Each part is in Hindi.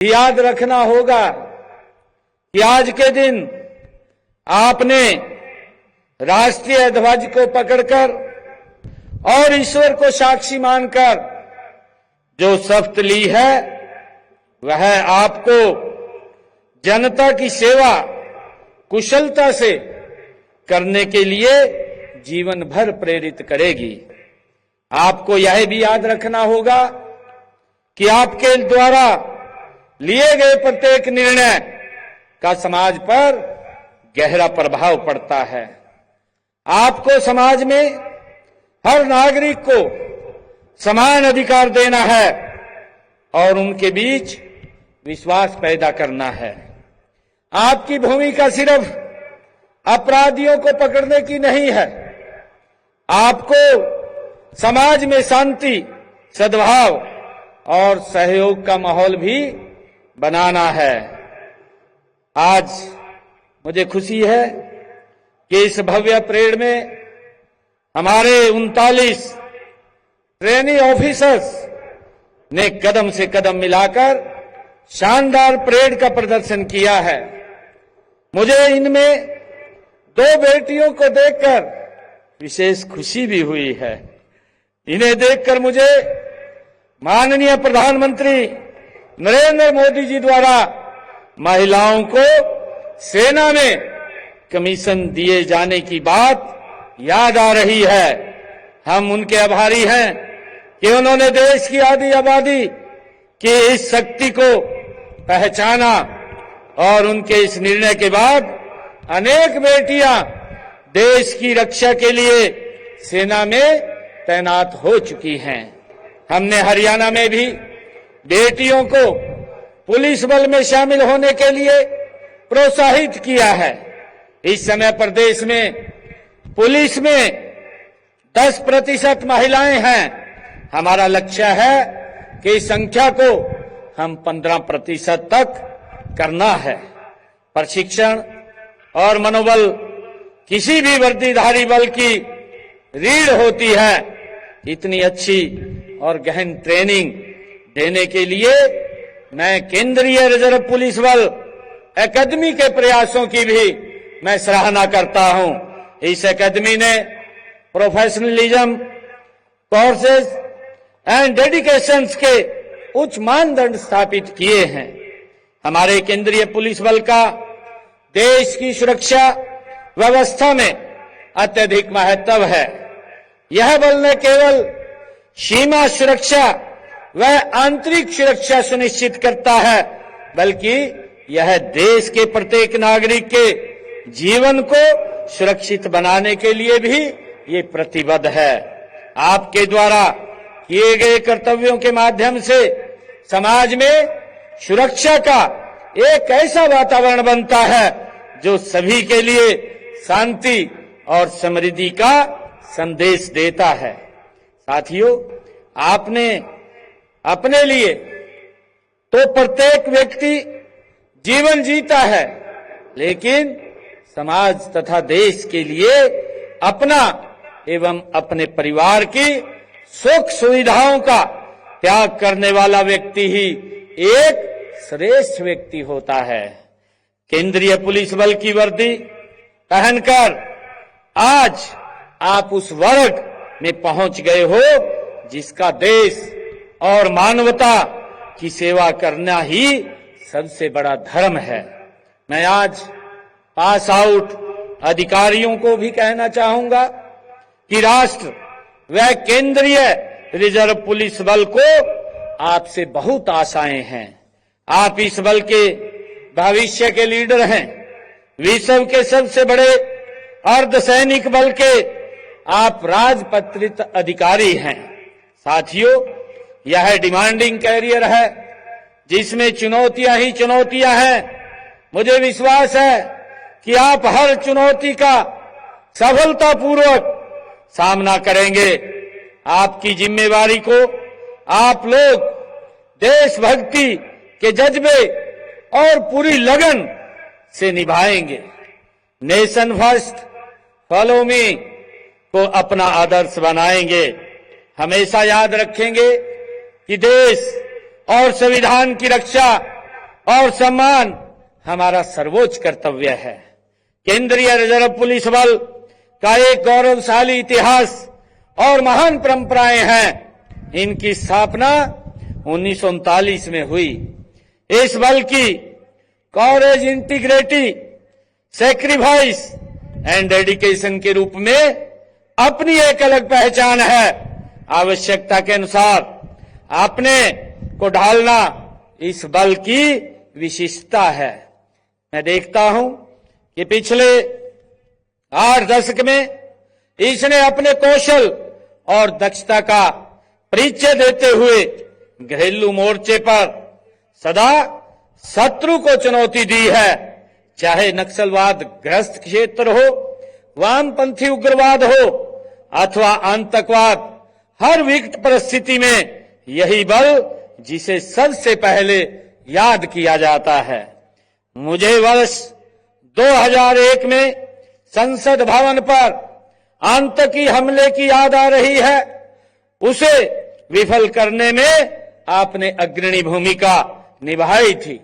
याद रखना होगा कि आज के दिन आपने राष्ट्रीय ध्वज को पकड़कर और ईश्वर को साक्षी मानकर जो शपथ ली है वह आपको जनता की सेवा कुशलता से करने के लिए जीवन भर प्रेरित करेगी। आपको यह भी याद रखना होगा कि आपके द्वारा लिए गए प्रत्येक निर्णय का समाज पर गहरा प्रभाव पड़ता है। आपको समाज में हर नागरिक को समान अधिकार देना है और उनके बीच विश्वास पैदा करना है। आपकी भूमिका सिर्फ अपराधियों को पकड़ने की नहीं है, आपको समाज में शांति, सद्भाव और सहयोग का माहौल भी बनाना है। आज मुझे खुशी है कि इस भव्य परेड में हमारे 39 ट्रेनी ऑफिसर्स ने कदम से कदम मिलाकर शानदार परेड का प्रदर्शन किया है। मुझे इनमें 2 बेटियों को देखकर विशेष खुशी भी हुई है। इन्हें देखकर मुझे माननीय प्रधानमंत्री नरेंद्र मोदी जी द्वारा महिलाओं को सेना में कमीशन दिए जाने की बात याद आ रही है। हम उनके आभारी हैं कि उन्होंने देश की आधी आबादी की इस शक्ति को पहचाना और उनके इस निर्णय के बाद अनेक बेटियां देश की रक्षा के लिए सेना में तैनात हो चुकी हैं। हमने हरियाणा में भी बेटियों को पुलिस बल में शामिल होने के लिए प्रोत्साहित किया है। इस समय प्रदेश में पुलिस में 10% महिलाएं हैं। हमारा लक्ष्य है कि इस संख्या को हम 15% तक करना है। प्रशिक्षण और मनोबल किसी भी वर्दीधारी बल की रीढ़ होती है। इतनी अच्छी और गहन ट्रेनिंग देने के लिए मैं केंद्रीय रिजर्व पुलिस बल एकेडमी के प्रयासों की भी मैं सराहना करता हूं। इस एकेडमी ने प्रोफेशनलिज्म, कोर्सेज एंड डेडिकेशंस के उच्च मानदंड स्थापित किए हैं। हमारे केंद्रीय पुलिस बल का देश की सुरक्षा व्यवस्था में अत्यधिक महत्व है। यह बल न केवल सीमा सुरक्षा व आंतरिक सुरक्षा सुनिश्चित करता है, बल्कि यह देश के प्रत्येक नागरिक के जीवन को सुरक्षित बनाने के लिए भी ये प्रतिबद्ध है। आपके द्वारा किए गए कर्तव्यों के माध्यम से समाज में सुरक्षा का एक ऐसा वातावरण बनता है जो सभी के लिए शांति और समृद्धि का संदेश देता है। साथियों, आपने अपने लिए तो प्रत्येक व्यक्ति जीवन जीता है, लेकिन समाज तथा देश के लिए अपना एवं अपने परिवार की सुख सुविधाओं का त्याग करने वाला व्यक्ति ही एक श्रेष्ठ व्यक्ति होता है। केंद्रीय पुलिस बल की वर्दी पहनकर आज आप उस वर्ग में पहुंच गए हो जिसका देश और मानवता की सेवा करना ही सबसे बड़ा धर्म है। मैं आज पास आउट अधिकारियों को भी कहना चाहूंगा कि राष्ट्र व केंद्रीय रिजर्व पुलिस बल को आपसे बहुत आशाएं हैं। आप इस बल के भविष्य के लीडर हैं। विश्व के सबसे बड़े अर्धसैनिक बल के आप राजपत्रित अधिकारी हैं। साथियों, यह डिमांडिंग कैरियर है जिसमें चुनौतियां ही चुनौतियां हैं। मुझे विश्वास है कि आप हर चुनौती का सफलतापूर्वक सामना करेंगे। आपकी जिम्मेवारी को आप लोग देशभक्ति के जज्बे और पूरी लगन से निभाएंगे। नेशन फर्स्ट, फॉलो मी को अपना आदर्श बनाएंगे। हमेशा याद रखेंगे कि देश और संविधान की रक्षा और सम्मान हमारा सर्वोच्च कर्तव्य है। केंद्रीय रिजर्व पुलिस बल का एक गौरवशाली इतिहास और महान परंपराएं हैं। इनकी स्थापना 1939 में हुई। इस बल की कॉरेज, इंटीग्रिटी, सैक्रिफाइस एंड डेडिकेशन के रूप में अपनी एक अलग पहचान है। आवश्यकता के अनुसार अपने को ढालना इस बल की विशिष्टता है। मैं देखता हूं कि पिछले 8 दशक में इसने अपने कौशल और दक्षता का परिचय देते हुए घरेलू मोर्चे पर सदा शत्रु को चुनौती दी है। चाहे नक्सलवाद ग्रस्त क्षेत्र हो, वामपंथी उग्रवाद हो अथवा आतंकवाद, हर विकट परिस्थिति में यही बल जिसे सबसे पहले याद किया जाता है। मुझे वर्ष 2001 में संसद भवन पर आतंकी हमले की याद आ रही है। उसे विफल करने में आपने अग्रणी भूमिका निभाई थी।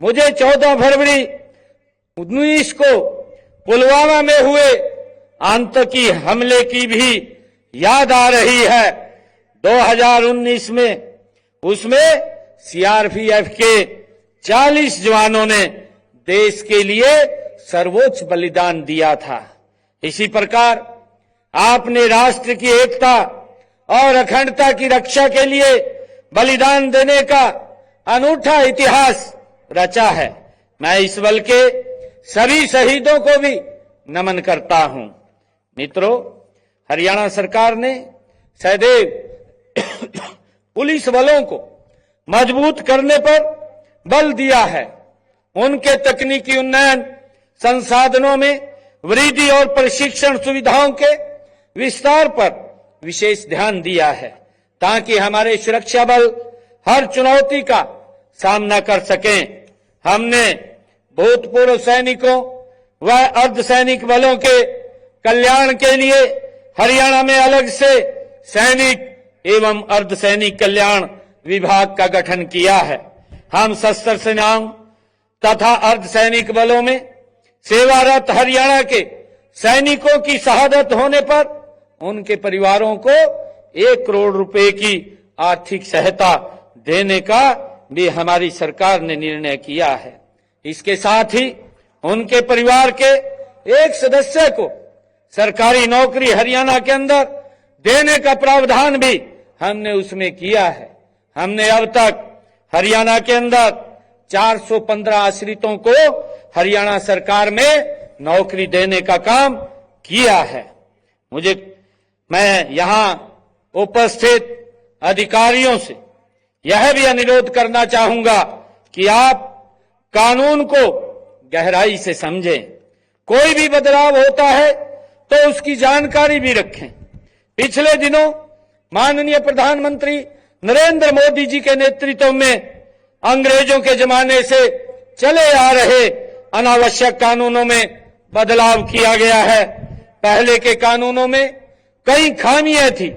मुझे 14 फरवरी 19 को पुलवामा में हुए आतंकी हमले की भी याद आ रही है। 2019 में उसमें सीआरपीएफ के 40 जवानों ने देश के लिए सर्वोच्च बलिदान दिया था। इसी प्रकार आपने राष्ट्र की एकता और अखंडता की रक्षा के लिए बलिदान देने का अनूठा इतिहास रचा है। मैं इस बल के सभी शहीदों को भी नमन करता हूं। मित्रों, हरियाणा सरकार ने सदैव पुलिस बलों को मजबूत करने पर बल दिया है। उनके तकनीकी उन्नयन, संसाधनों में वृद्धि और प्रशिक्षण सुविधाओं के विस्तार पर विशेष ध्यान दिया है, ताकि हमारे सुरक्षा बल हर चुनौती का सामना कर सकें। हमने भूतपूर्व सैनिकों व अर्धसैनिक बलों के कल्याण के लिए हरियाणा में अलग से सैनिक एवं अर्धसैनिक कल्याण विभाग का गठन किया है। हम सशस्त्र सेनाओं तथा अर्धसैनिक बलों में सेवारत हरियाणा के सैनिकों की शहादत होने पर उनके परिवारों को 1 करोड़ रुपए की आर्थिक सहायता देने का भी हमारी सरकार ने निर्णय किया है। इसके साथ ही उनके परिवार के एक सदस्य को सरकारी नौकरी हरियाणा के अंदर देने का प्रावधान भी हमने उसमें किया है। हमने अब तक हरियाणा के अंदर 415 आश्रितों को हरियाणा सरकार में नौकरी देने का काम किया है। मैं यहां उपस्थित अधिकारियों से यह भी अनुरोध करना चाहूंगा कि आप कानून को गहराई से समझें। कोई भी बदलाव होता है तो उसकी जानकारी भी रखें। पिछले दिनों माननीय प्रधानमंत्री नरेंद्र मोदी जी के नेतृत्व में अंग्रेजों के जमाने से चले आ रहे अनावश्यक कानूनों में बदलाव किया गया है। पहले के कानूनों में कई खामियां थी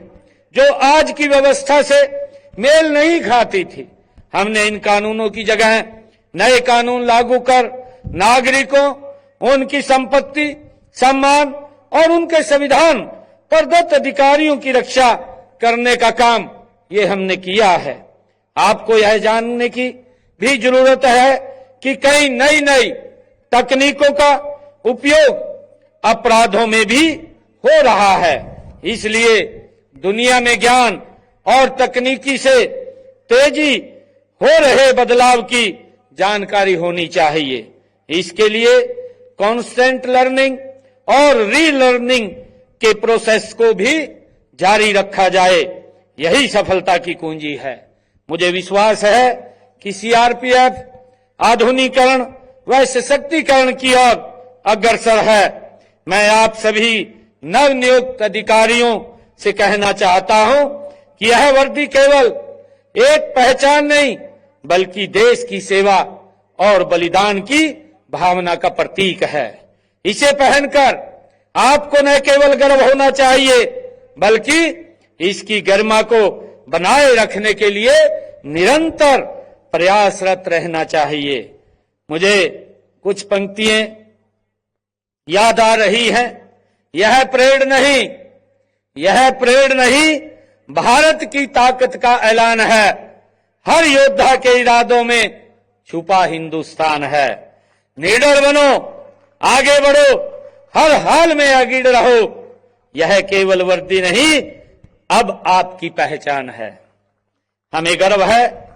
जो आज की व्यवस्था से मेल नहीं खाती थी। हमने इन कानूनों की जगह नए कानून लागू कर नागरिकों, उनकी संपत्ति, सम्मान और उनके संविधान प्रदत्त अधिकारियों की रक्षा करने का काम ये हमने किया है। आपको यह जानने की भी जरूरत है कि कई नई तकनीकों का उपयोग अपराधों में भी हो रहा है। इसलिए दुनिया में ज्ञान और तकनीकी से तेजी हो रहे बदलाव की जानकारी होनी चाहिए। इसके लिए कांस्टेंट लर्निंग और रीलर्निंग के प्रोसेस को भी जारी रखा जाए। यही सफलता की कुंजी है। मुझे विश्वास है कि सीआरपीएफ आधुनिकीकरण व सशक्तिकरण की ओर अग्रसर है। मैं आप सभी नवनियुक्त अधिकारियों से कहना चाहता हूं कि यह वर्दी केवल एक पहचान नहीं बल्कि देश की सेवा और बलिदान की भावना का प्रतीक है। इसे पहनकर आपको न केवल गर्व होना चाहिए बल्कि इसकी गरिमा को बनाए रखने के लिए निरंतर प्रयासरत रहना चाहिए। मुझे कुछ पंक्तियां याद आ रही हैं। यह प्रेड नहीं भारत की ताकत का ऐलान है। हर योद्धा के इरादों में छुपा हिंदुस्तान है। निडर बनो, आगे बढ़ो, हर हाल में अडिग रहो। यह केवल वर्दी नहीं, अब आपकी पहचान है। हमें गर्व है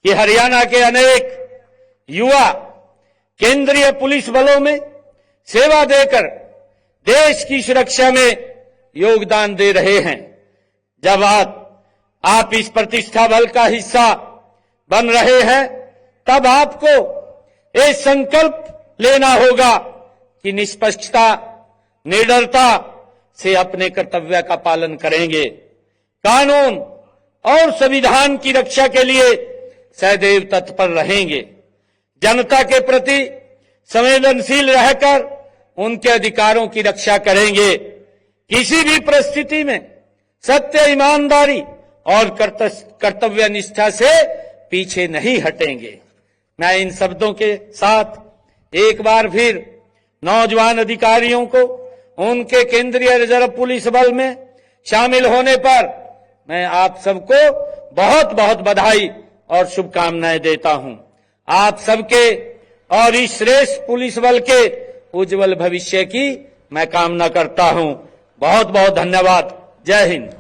कि हरियाणा के अनेक युवा केंद्रीय पुलिस बलों में सेवा देकर देश की सुरक्षा में योगदान दे रहे हैं। जब आप इस प्रतिष्ठा बल का हिस्सा बन रहे हैं, तब आपको ये संकल्प लेना होगा कि निष्पक्षता, निडरता से अपने कर्तव्य का पालन करेंगे। कानून और संविधान की रक्षा के लिए सदैव तत्पर रहेंगे। जनता के प्रति संवेदनशील रहकर उनके अधिकारों की रक्षा करेंगे। किसी भी परिस्थिति में सत्य, ईमानदारी और कर्तव्य निष्ठा से पीछे नहीं हटेंगे। मैं इन शब्दों के साथ एक बार फिर नौजवान अधिकारियों को उनके केंद्रीय रिजर्व पुलिस बल में शामिल होने पर मैं आप सबको बहुत बहुत बधाई और शुभकामनाएं देता हूं। आप सबके और इस श्रेष्ठ पुलिस बल के उज्जवल भविष्य की मैं कामना करता हूं। बहुत बहुत धन्यवाद। जय हिंद।